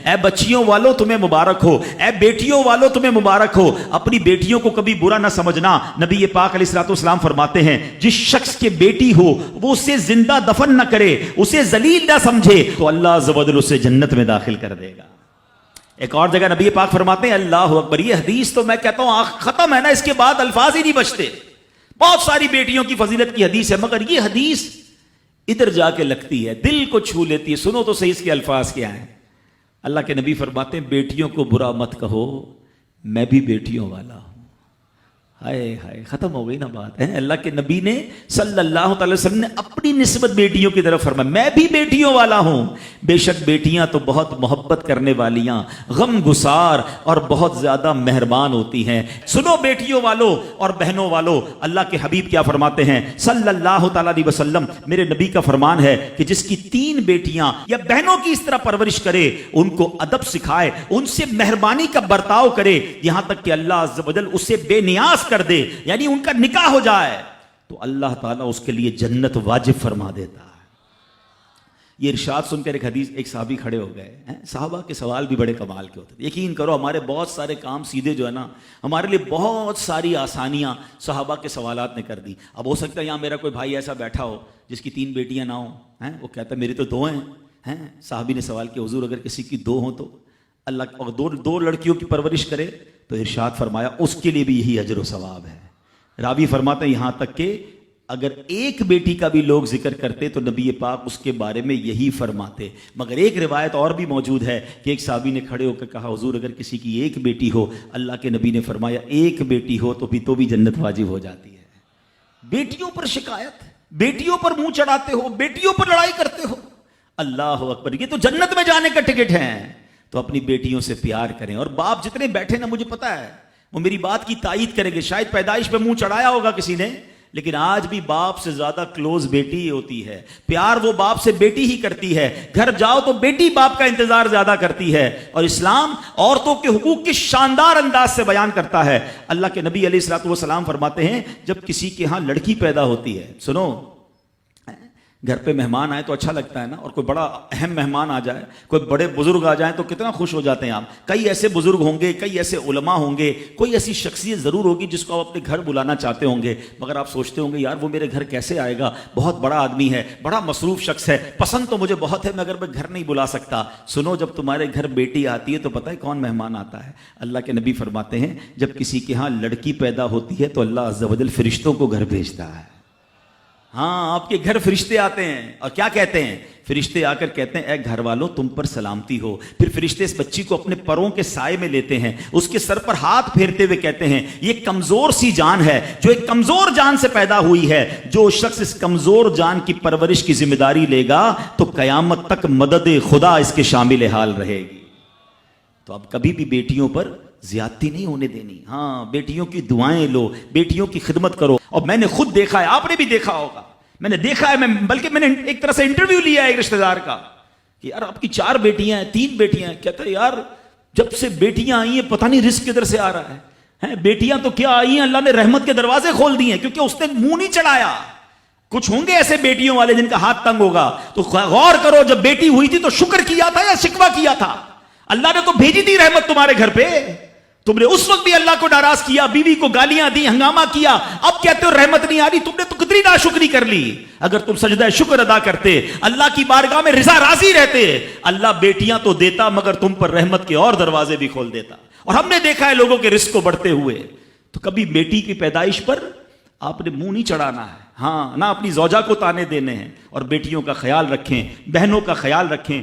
اے بچیوں والوں تمہیں مبارک ہو، اے بیٹیوں والوں تمہیں مبارک ہو۔ اپنی بیٹیوں کو کبھی برا نہ سمجھنا۔ نبی پاک علیہ الصلوۃ والسلام فرماتے ہیں جس شخص کے بیٹی ہو وہ اسے زندہ دفن نہ کرے، اسے ذلیل نہ سمجھے، تو اللہ عز و جل اسے جنت میں داخل کر دے گا۔ ایک اور جگہ نبی پاک فرماتے ہیں اللہ اکبر، یہ حدیث تو میں کہتا ہوں ختم ہے نا، اس کے بعد الفاظ ہی نہیں بچتے۔ بہت ساری بیٹیوں کی فضیلت کی حدیث ہے، مگر یہ حدیث ادھر جا کے لگتی ہے، دل کو چھو لیتی ہے۔ سنو تو صحیح اس کے الفاظ کیا ہیں۔ اللہ کے نبی فرماتے ہیں بیٹیوں کو برا مت کہو، میں بھی بیٹیوں والا ہوں۔ ہائے ہائے، ختم ہو گئی نا بات ہے۔ اللہ کے نبی نے صلی اللہ تعالی وسلم نے اپنی نسبت بیٹیوں کی طرف فرمایا میں بھی بیٹیوں والا ہوں۔ بے شک بیٹیاں تو بہت محبت کرنے والیاں، غم گسار اور بہت زیادہ مہربان ہوتی ہیں۔ سنو بیٹیوں والوں اور بہنوں والوں، اللہ کے حبیب کیا فرماتے ہیں صلی اللہ تعالی علیہ وسلم، میرے نبی کا فرمان ہے کہ جس کی 3 بیٹیاں یا بہنوں کی اس طرح پرورش کرے، ان کو ادب سکھائے، ان سے مہربانی کا برتاؤ کرے، یہاں تک کہ اللہ عز و جل اسے بے نیاز کر دے، یعنی ان کا نکاح ہو جائے، تو اللہ تعالیٰ اس کے لیے جنت واجب فرما دیتا ہے۔ یہ ارشاد سن کر ایک صحابی کھڑے ہو گئے۔ صحابہ کے سوال بھی بڑے کمال کے ہوتے ہیں۔ یقین کرو ہمارے بہت سارے کام سیدھے جو ہے نا، ہمارے لیے بہت ساری آسانیاں صحابہ کے سوالات نے کر دی۔ اب ہو سکتا ہے یہاں میرا کوئی بھائی ایسا بیٹھا ہو جس کی 3 بیٹیاں نہ ہوں، وہ کہتا ہے میری تو 2 ہیں۔ صحابی نے سوال کیا حضور اگر کسی کی 2 ہوں تو اللہ، اور 2 لڑکیوں کی پرورش کرے تو ارشاد فرمایا اس کے لیے بھی یہی اجر و ثواب ہے۔ راوی فرماتے ہیں یہاں تک کہ اگر ایک بیٹی کا بھی لوگ ذکر کرتے تو نبی پاک اس کے بارے میں یہی فرماتے۔ مگر ایک روایت اور بھی موجود ہے کہ ایک صحابی نے کھڑے ہو کر کہا حضور اگر کسی کی 1 بیٹی ہو، اللہ کے نبی نے فرمایا 1 بیٹی ہو تو بھی جنت واجب ہو جاتی ہے۔ بیٹیوں پر شکایت، بیٹیوں پر منہ چڑھاتے ہو، بیٹیوں پر لڑائی کرتے ہو، اللہ اکبر، یہ تو جنت میں جانے کا ٹکٹ ہے۔ تو اپنی بیٹیوں سے پیار کریں۔ اور باپ جتنے بیٹھے نا، مجھے پتا ہے وہ میری بات کی تائید کریں گے، شاید پیدائش پہ منہ چڑھایا ہوگا کسی نے، لیکن آج بھی باپ سے زیادہ کلوز بیٹی ہی ہوتی ہے۔ پیار وہ باپ سے بیٹی ہی کرتی ہے، گھر جاؤ تو بیٹی باپ کا انتظار زیادہ کرتی ہے۔ اور اسلام عورتوں کے حقوق کی شاندار انداز سے بیان کرتا ہے۔ اللہ کے نبی علیہ الصلوۃ والسلام فرماتے ہیں جب کسی کے ہاں لڑکی پیدا ہوتی ہے، سنو، گھر پہ مہمان آئے تو اچھا لگتا ہے نا، اور کوئی بڑا اہم مہمان آ جائے، کوئی بڑے بزرگ آ جائیں تو کتنا خوش ہو جاتے ہیں آپ۔ کئی ایسے بزرگ ہوں گے، کئی ایسے علماء ہوں گے، کوئی ایسی شخصیت ضرور ہوگی جس کو آپ اپنے گھر بلانا چاہتے ہوں گے، مگر آپ سوچتے ہوں گے یار وہ میرے گھر کیسے آئے گا، بہت بڑا آدمی ہے، بڑا مصروف شخص ہے، پسند تو مجھے بہت ہے مگر میں گھر نہیں بلا سکتا۔ سنو، جب تمہارے گھر بیٹی آتی ہے تو پتہ ہے کون مہمان آتا ہے؟ اللہ کے نبی فرماتے ہیں جب کسی کے ہاں لڑکی پیدا ہوتی ہے تو اللہ عز و جل فرشتوں کو گھر بھیجتا ہے۔ ہاں، آپ کے گھر فرشتے آتے ہیں اور کیا کہتے ہیں؟ فرشتے آ کر کہتے ہیں اے گھر والوں تم پر سلامتی ہو۔ پھر فرشتے اس بچی کو اپنے پروں کے سائے میں لیتے ہیں، اس کے سر پر ہاتھ پھیرتے ہوئے کہتے ہیں یہ کمزور سی جان ہے جو ایک کمزور جان سے پیدا ہوئی ہے، جو شخص اس کمزور جان کی پرورش کی ذمہ داری لے گا تو قیامت تک مدد خدا اس کے شامل حال رہے گی۔ تو اب کبھی بھی بیٹیوں پر زیادتی نہیں ہونے دینی۔ ہاں، بیٹیوں کی دعائیں لو، بیٹیوں کی خدمت کرو۔ اور میں نے خود دیکھا ہے، آپ نے بھی دیکھا ہوگا، میں نے دیکھا ہے، بلکہ میں نے ایک طرح سے انٹرویو لیا ہے ایک رشتہ دار کا کہ یار آپ کی 4 بیٹیاں ہیں، 3 بیٹیاں ہیں، کہتا ہے یار جب سے بیٹیاں آئی ہیں پتہ نہیں رزق کدھر سے آ رہا ہے۔ بیٹیاں تو کیا آئی ہیں، اللہ نے رحمت کے دروازے کھول دیے ہیں، کیونکہ اس نے منہ نہیں چڑھایا۔ کچھ ہوں گے ایسے بیٹیوں والے جن کا ہاتھ تنگ ہوگا، تو غور کرو جب بیٹی ہوئی تھی تو شکر کیا تھا یا شکوہ کیا تھا؟ اللہ نے تو بھیجی تھی رحمت تمہارے گھر پہ، تم نے اس وقت بھی اللہ کو ناراض کیا، بیوی کو گالیاں دی، ہنگامہ کیا، اب کہتے ہو رحمت نہیں آ رہی۔ تم نے تو کتنی ناشکری کر لی۔ اگر تم سجدہ شکر ادا کرتے، اللہ کی بارگاہ میں رضا راضی رہتے، اللہ بیٹیاں تو دیتا مگر تم پر رحمت کے اور دروازے بھی کھول دیتا۔ اور ہم نے دیکھا ہے لوگوں کے رزق کو بڑھتے ہوئے۔ تو کبھی بیٹی کی پیدائش پر آپ نے منہ نہیں چڑھانا ہے، ہاں، نہ اپنی زوجہ کو تانے دینے ہیں، اور بیٹیوں کا خیال رکھیں، بہنوں کا خیال رکھیں۔